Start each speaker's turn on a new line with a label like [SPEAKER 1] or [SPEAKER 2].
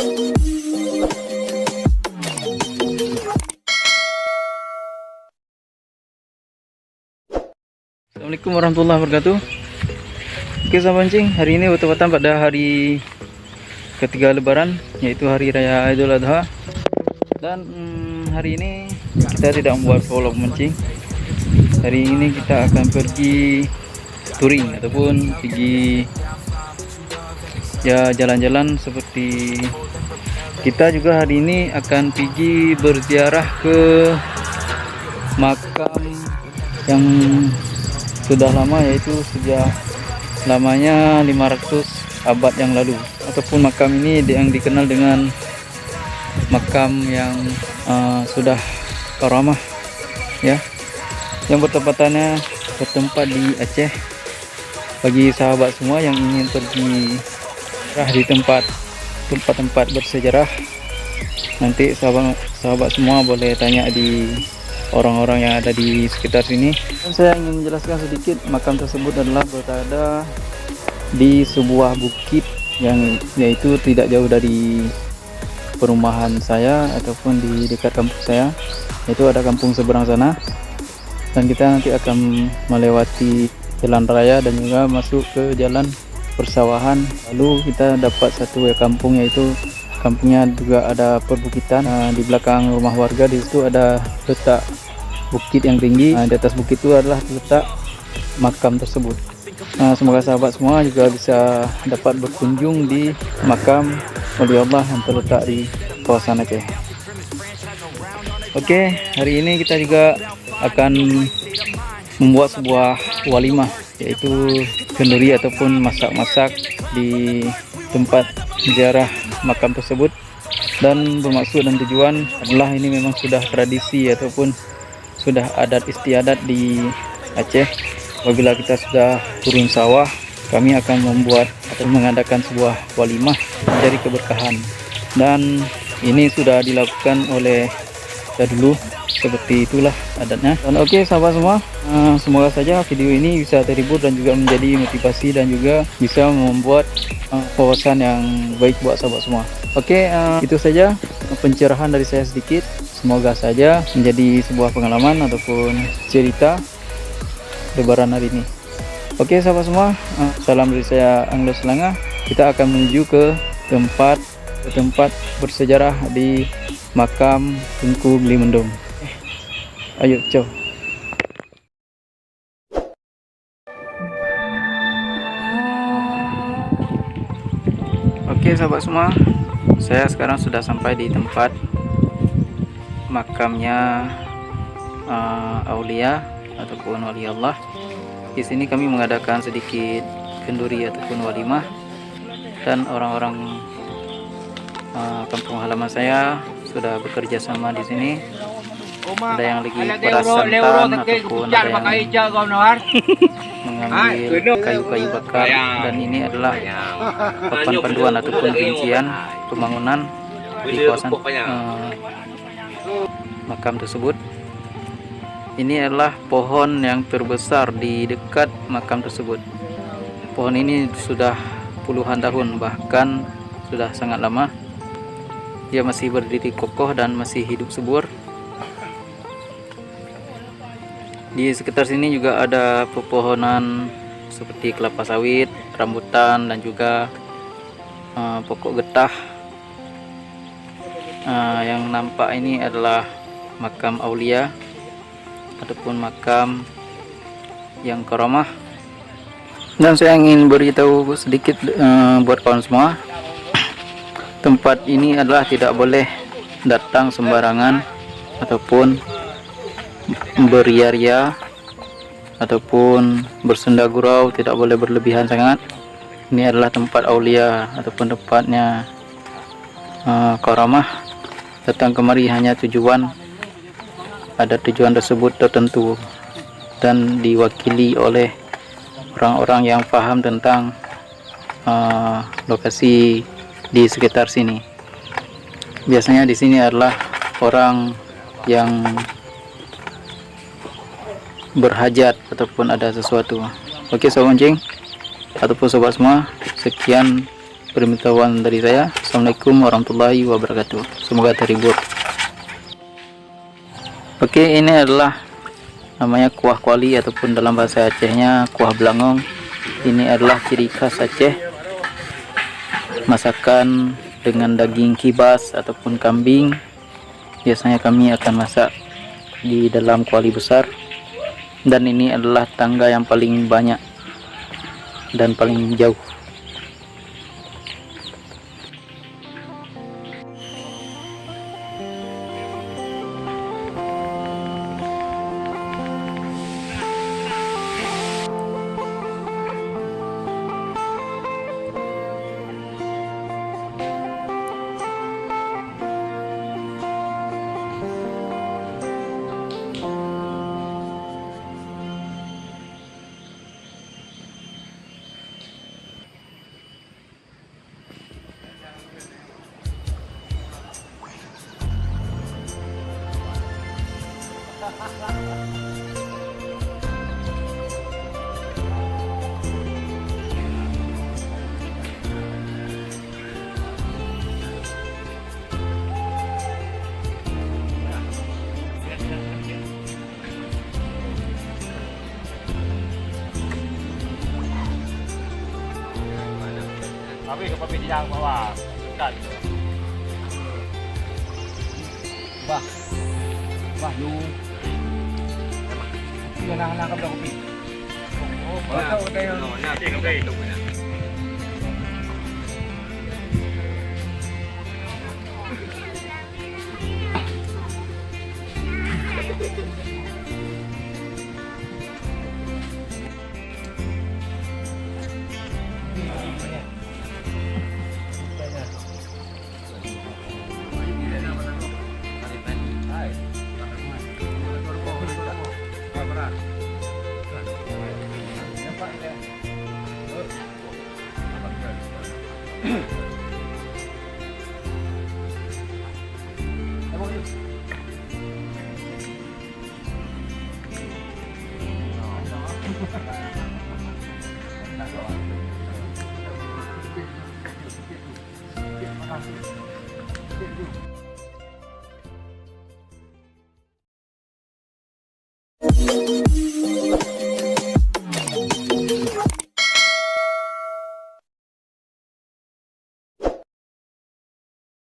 [SPEAKER 1] Assalamualaikum warahmatullahi wabarakatuh. Oke sahabat mancing, hari ini betul-betul pada hari ketiga lebaran, yaitu hari raya Idul Adha. Dan hari ini kita tidak membuat vlog mancing. Hari ini kita akan pergi touring ataupun pergi ya jalan-jalan. Seperti kita juga hari ini akan pergi berziarah ke makam yang sudah lama, yaitu sejak lamanya 500 abad yang lalu, ataupun makam ini yang dikenal dengan makam yang sudah karamah ya, yang bertempat di Aceh. Bagi sahabat semua yang ingin pergi di tempat bersejarah, nanti sahabat semua boleh tanya di orang-orang yang ada di sekitar sini. Dan saya ingin menjelaskan sedikit, makam tersebut adalah berada di sebuah bukit yang yaitu tidak jauh dari perumahan saya ataupun di dekat kampung saya, yaitu ada kampung seberang sana. Dan kita nanti akan melewati jalan raya dan juga masuk ke jalan persawahan. Lalu kita dapat satu kampung, yaitu kampungnya juga ada perbukitan. Di belakang rumah warga di situ ada letak bukit yang tinggi. Di atas bukit itu adalah letak makam tersebut. Semoga sahabat semua juga bisa dapat berkunjung di makam wali Allah yang terletak di kawasan Aceh. Oke, hari ini kita juga akan membuat sebuah walimah, yaitu kenduri ataupun masak-masak di tempat ziarah makam tersebut. Dan bermaksud dan tujuan adalah ini memang sudah tradisi ataupun sudah adat istiadat di Aceh. Apabila kita sudah turun sawah, kami akan membuat atau mengadakan sebuah walimah mencari keberkahan. Dan ini sudah dilakukan oleh kita dulu, seperti itulah adatnya. Dan oke sahabat semua, semoga saja video ini bisa terhibur dan juga menjadi motivasi dan juga bisa membuat wawasan yang baik buat sahabat semua. Oke, itu saja pencerahan dari saya sedikit. Semoga saja menjadi sebuah pengalaman ataupun cerita lebaran hari ini. Oke sahabat semua, salam dari saya Anglo Selangah. Kita akan menuju ke tempat bersejarah di makam Tunku Beli Mendung. Ayo, ciao. Oke sahabat semua, saya sekarang sudah sampai di tempat makamnya Aulia ataupun wali Allah. Di sini kami mengadakan sedikit kenduri ataupun walimah, dan orang-orang kampung halaman saya sudah bekerja sama di sini. Ada yang lagi peras santan ataupun ada yang mengambil kayu-kayu bakar. Dan ini adalah papan panduan ataupun rincian pembangunan di kawasan makam tersebut. Ini adalah pohon yang terbesar di dekat makam tersebut. Pohon ini sudah puluhan tahun, bahkan sudah sangat lama. Dia masih berdiri kokoh dan masih hidup subur. Di sekitar sini juga ada pepohonan seperti kelapa sawit, rambutan, dan juga pokok getah. Yang nampak ini adalah makam Aulia ataupun makam yang karamah. Dan saya ingin beritahu sedikit buat kawan semua, tempat ini adalah tidak boleh datang sembarangan ataupun beria-ria ataupun bersenda gurau, tidak boleh berlebihan sangat. Ini adalah tempat Aulia ataupun tempatnya karamah. Datang kemari hanya ada tujuan tersebut tertentu dan diwakili oleh orang-orang yang paham tentang lokasi di sekitar sini. Biasanya di sini adalah orang yang berhajat ataupun ada sesuatu. Oke sobat mancing ataupun sobat semua, sekian pemberitahuan dari saya. Assalamualaikum warahmatullahi wabarakatuh. Semoga terhibur. Oke, ini adalah namanya kuah kuali ataupun dalam bahasa Acehnya kuah belangong. Ini adalah ciri khas Aceh, masakan dengan daging kibas ataupun kambing. Biasanya kami akan masak di dalam kuali besar, dan ini adalah tangga yang paling banyak dan paling jauh.
[SPEAKER 2] Tapi ke papi yang bawah kan. Bah. Bah lu. Dia nangkap dah kopi. Oh, baca udah yang. Nanti kopi itu punya.
[SPEAKER 3] Thank you.